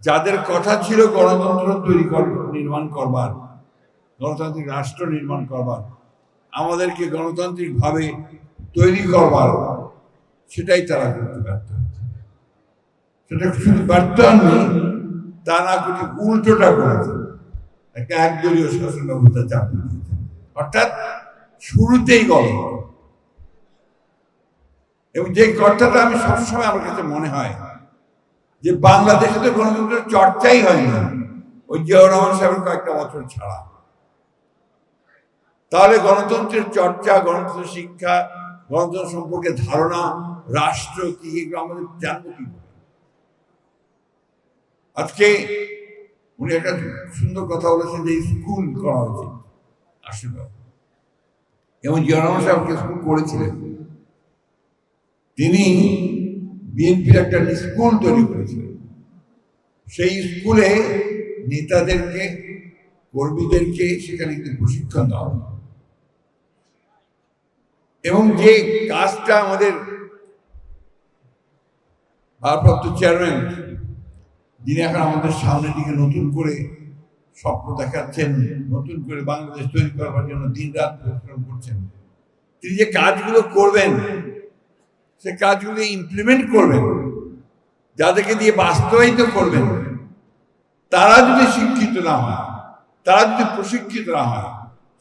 যাদের কথা ছিল গণতন্ত্র নির্মাণ করবার, গণতান্ত্রিক রাষ্ট্র নির্মাণ করবার, আমাদেরকে গণতান্ত্রিক ভাবে তৈরি করবার, সেটাই তারা করতে ব্যর্থ হয়েছে। সেটা শুধু ব্যর্থ হয়নি, তা না করে উল্টোটা করেছে, একটা একদলীয় শাসন ব্যবস্থা চাপিয়ে দিয়েছে। অর্থাৎ শুরুতেই গণতন্ত্র, এবং যে কথাটা আমি সবসময় আমার কাছে মনে হয় যে বাংলাদেশে তো গণতন্ত্রের চর্চাই হয়নি ওই জিয়াউর রহমান সাহেবের কয়েকটা বছর ছাড়া। তাহলে গণতন্ত্রের চর্চা, গণতন্ত্রের শিক্ষা, গণতন্ত্র সম্পর্কে ধারণা, রাষ্ট্র কি, এগুলো আমাদের জানবো কি করে? আজকে উনি একটা সুন্দর কথা বলেছেন যে স্কুল করা উচিত আসলে, এবং জিয়াউর রহমান সাহেবকে স্কুল করেছিলেন। তিনি বিএনপির একটা স্কুল তৈরি করেছিলেন। সেই স্কুলে নেতাদেরকে, কর্মীদেরকে সেখানে একটি প্রশিক্ষণ দেওয়া হবে, এবং যে কাজটা আমাদের ভারপ্রাপ্ত চেয়ারম্যান, যিনি এখন আমাদের সামনের দিকে নতুন করে স্বপ্ন দেখাচ্ছেন, নতুন করে বাংলাদেশ তৈরি করবার জন্য দিন রাত পরিশ্রম করছেন, তিনি যে কাজগুলো করবেন সে কাজগুলো ইমপ্লিমেন্ট করবেন, যাদেরকে দিয়ে বাস্তবায়িত করবেন, তারা যদি শিক্ষিত না হয়, তারা যদি প্রশিক্ষিত না হয়,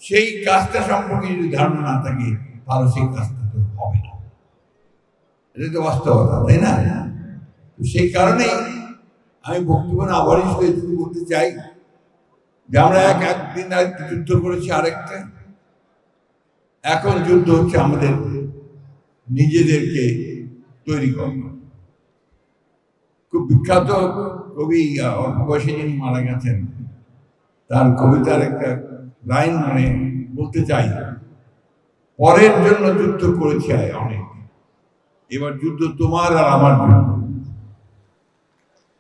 সেই কাজটা সম্পর্কে যদি ধারণা না থাকে, তাহলে সেই কাজটা তো হবে না। এটা তো বাস্তবতা, তাই না? সেই কারণেই আমি বক্তব্য না আবারই বলতে চাই যে আমরা একদিন যুদ্ধ করেছি, আরেকটা এখন যুদ্ধ হচ্ছে আমাদের নিজেদেরকে তৈরি করা। খুব বিখ্যাত কবি, অল্প বয়সে যিনি মারা গেছেন, তার কবিতার একটা লাইন বলতে চাই, পরের জন্য যুদ্ধ করেছি অনেক, এবার যুদ্ধ তোমার আর আমার জন্য।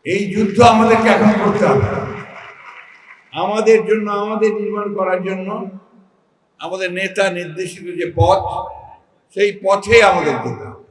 এই যুদ্ধ আমাদেরকে এখন করতে হবে, আমাদের জন্য, আমাদের নির্মাণ করার জন্য। আমাদের নেতা নির্দেশিত যে পথ, সেই পথে আমাদের যেতে হবে।